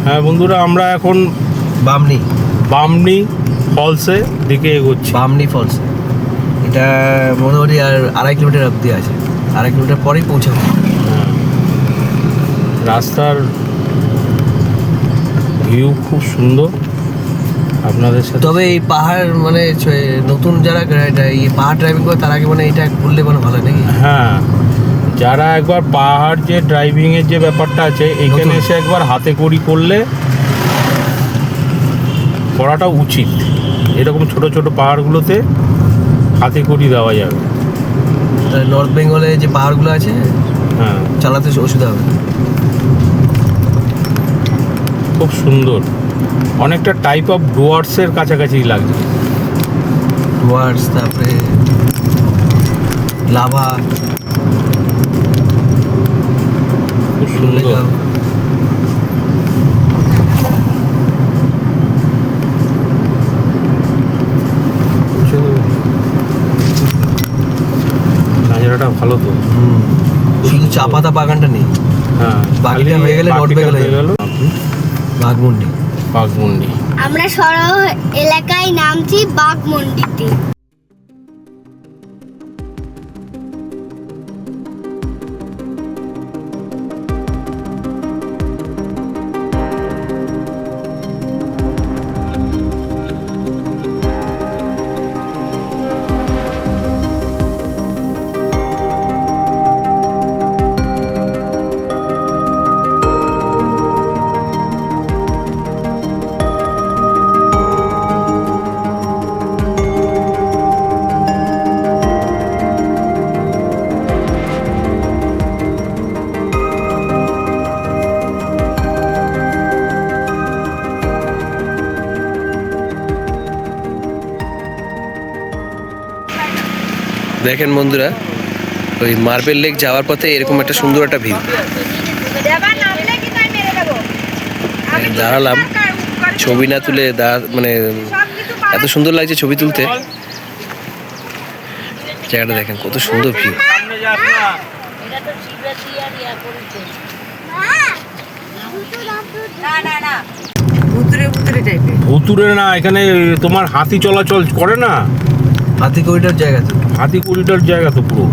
হ্যাঁ বন্ধুরা, আমরা এখন বামনি ফলসের দিকে এগোচ্ছি। বামনি ফলস, এটা মোটামুটি আর 2.5 কিলোমিটার অব্দি আছে, 2.5 কিলোমিটার পরেই পৌঁছাবো। হ্যাঁ, রাস্তার ভিউ খুব সুন্দর আপনাদের সাথে। তবে এই পাহাড় মানে নতুন যারা এই পাহাড় ড্রাইভিং করে তার আগে মানে এটা করলে মানে ভালো নাকি? হ্যাঁ, যারা একবার পাহাড় যে ড্রাইভিংয়ের যে ব্যাপারটা আছে এখানে এসে একবার হাতে কড়ি করলে করাটা উচিত। এরকম ছোট ছোট পাহাড়গুলোতে হাতে কড়ি দেওয়া যাবে। নর্থ বেঙ্গলে যে পাহাড়গুলো আছে, হ্যাঁ, চালাতে অসুবিধা হবে। খুব সুন্দর, অনেকটা টাইপ অফ ডুয়ার্সের কাছাকাছি লাগছে। ডুয়ার্স, তারপরে লাভা, খুব সুন্দর। নাজারাটা ভালো তো। শুধু চা পাতা বাগানটা নেই। হ্যাঁ, বাকিটা হয়ে গেলে নর্থ বেঙ্গল হয়ে গেল। বাঘমুন্ডি। আমরা সরো এলাকায় নামছি বাঘমুন্ডিতে। দেখেন বন্ধুরা, ওই মার্বেল লেক যাওয়ার পথে এরকম একটা সুন্দর একটা ভিউ। দাঁড়ালাম ছবি না তুলে, মানে এত সুন্দর লাগছে ছবি তুলতে। জায়গাটা দেখেন কত সুন্দর ভিউ। ভুতুরে না, এখানে তোমার হাতি চলাচল করে না। হাতি করিডোর জায়গা তো, হাতি করিডোর জায়গা তো পুরো।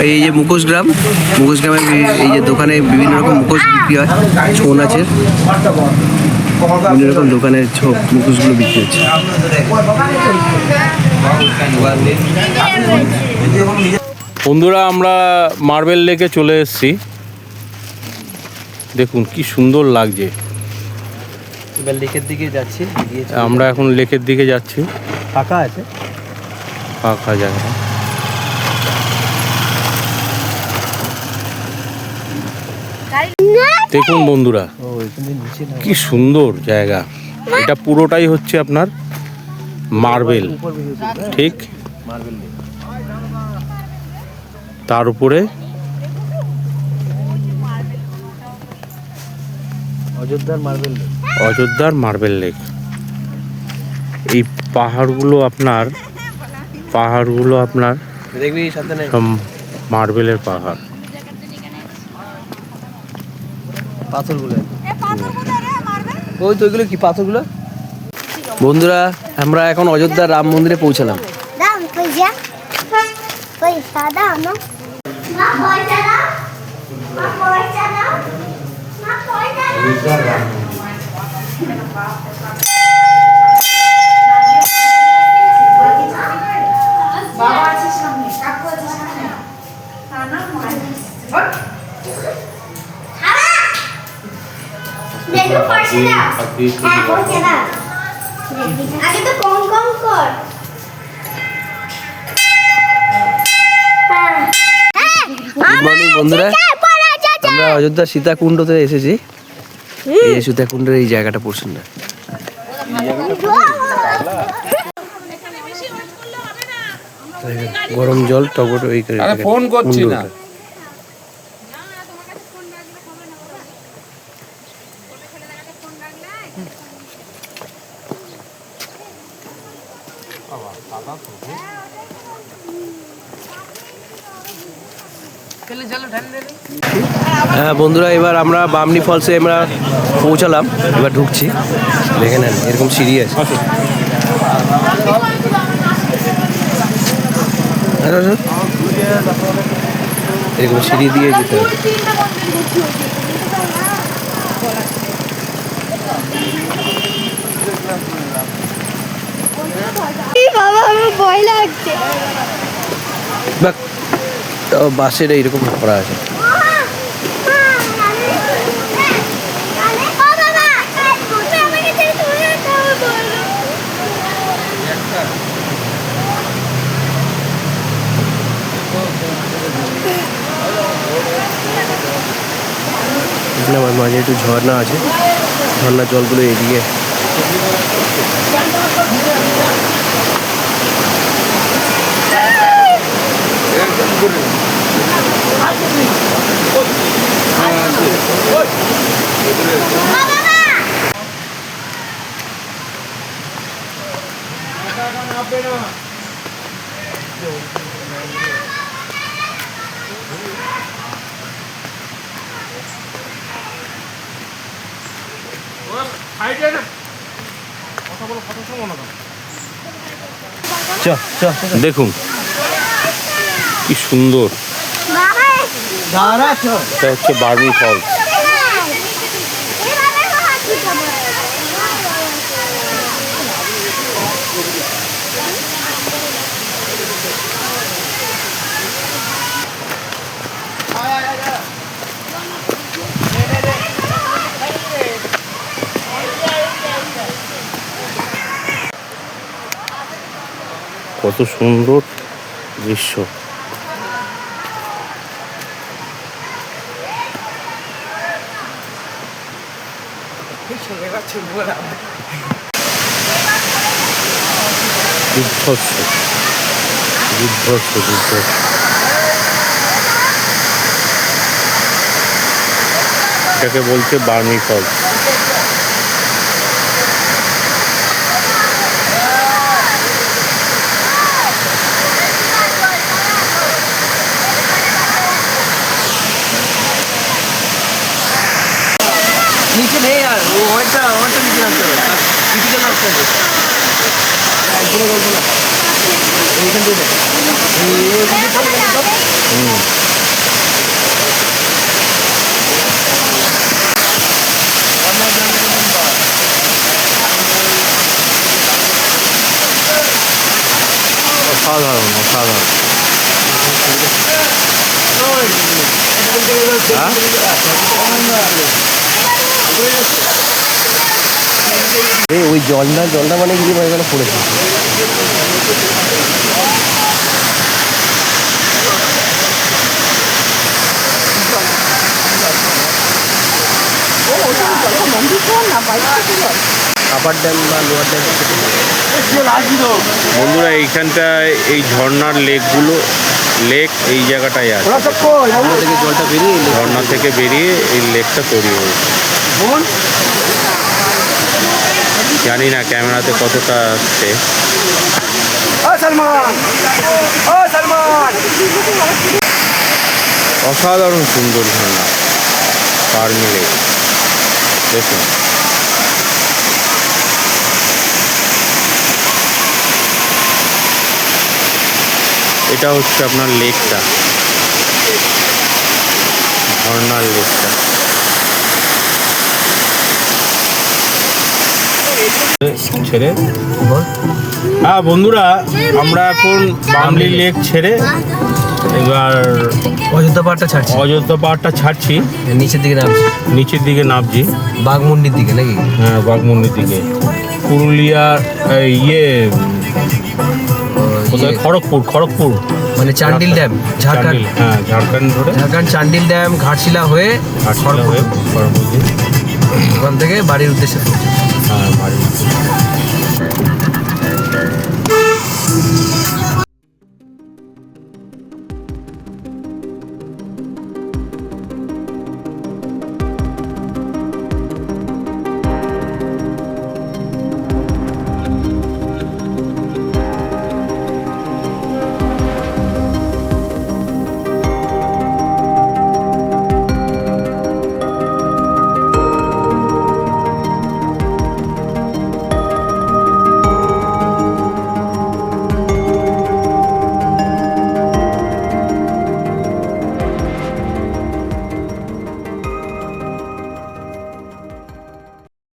এই যে মুখোশগ্রামে এই যে দোকানে বিভিন্ন রকম মুখোশ বিক্রি হয়, ছৌ নাচের বিভিন্ন রকম দোকানের মুখোশগুলো বিক্রি হচ্ছে। বন্ধুরা আমরা মার্বেল লেকে চলে এসেছি, দেখুন কি সুন্দর লাগছে। এবার লেকের দিকে যাচ্ছি, আমরা এখন লেকের দিকে যাচ্ছি, ফাঁকা আছে, ফাঁকা জায়গা। দেখুন বন্ধুরা কি সুন্দর জায়গা, এটা পুরোটাই হচ্ছে আপনার মার্বেল, ঠিক তার উপরে অযোধ্যার মার্বেল লেক। এই পাহাড়গুলো আপনার দেখবি সাথে নেই সব মার্বেলের পাহাড়। পাথরগুলো ওই তো ওইগুলো কি পাথরগুলো। বন্ধুরা আমরা এখন অযোধ্যার রাম মন্দিরে পৌঁছালাম। আগে তো কম কম কর। গুড মর্নিং বন্ধুরা, আমরা অযোধ্যার সীতাকুণ্ডতে এসেছি। এই সীতাকুণ্ডের এই জায়গাটা পড়ছেন না, গরম জল টগর এই ফোন করছি না। হ্যাঁ বন্ধুরা, এবার আমরা বামনি ফলসে আমরা পৌঁছালাম, এবার ঢুকছি। দেখে নেন এরকম সিঁড়ি আছে, এরকম সিঁড়ি দিয়ে যেতে হবে। বাবা আমার ভয় লাগছে। বাসের এইরকম করা আছে। এখানে আমার মাঝে একটু ঝর্ণা আছে, ঝর্ণার জলগুলো এদিকে। দেখুন কি সুন্দর, এটা হচ্ছে বার্নি ফলস। কত সুন্দর দৃশ্য। এটাকে বলছে বার্নি ফলস। নিচে নেই আর ওইটা নিচে নামতে হবে, নিচে নামতে হবে। এইখান থেকে দেখ। অসাধারণ অসাধারণ। হ্যাঁ? ওই জলটা মানে কি এখানে পড়েছে। আপার ড্যাম বা লোয়ার ড্যাম। বন্ধুরা এইখানটায় এই ঝর্ণার লেক এই জায়গাটায় আছে। ঝর্ণা থেকে জলটা বেরিয়ে এলো। ঝর্ণা থেকে বেরিয়ে এই লেকটা তৈরি হয়েছে। জানি না ক্যামেরাতে কতটা আসছে। অসাধারণ সুন্দর ঝর্ণা পার্মি লেক দেখুন। এটা হচ্ছে আপনার লেকটা, ঝর্ণার লেকটা। ছেড়ে হ্যাঁ বন্ধুরা, আমরা এখন বামলি লেক ছেড়ে এবার অযোধ্যা পাহাড়টা ছাড়ছি। অযোধ্যা পাহাড়টা ছাড়ছি, নিচের দিকে নামছি, নিচের দিকে নামছি। বাঘমুন্ডির দিকে নাকি? হ্যাঁ, বাঘমুন্ডির দিকে। পুরুলিয়ার কোথায়? খড়গপুর মানে চান্ডিল ড্যাম, ঝাড়খণ্ড। হ্যাঁ, ঝাড়খণ্ড ধরে ঝাড়খণ্ড চান্ডিল ড্যাম, ঘাটশিলা হয়ে ঘাটশিলা হয়ে খড়গপুর। ওখান থেকে বাড়ির উদ্দেশ্যে। হ্যাঁ, বাড়ি।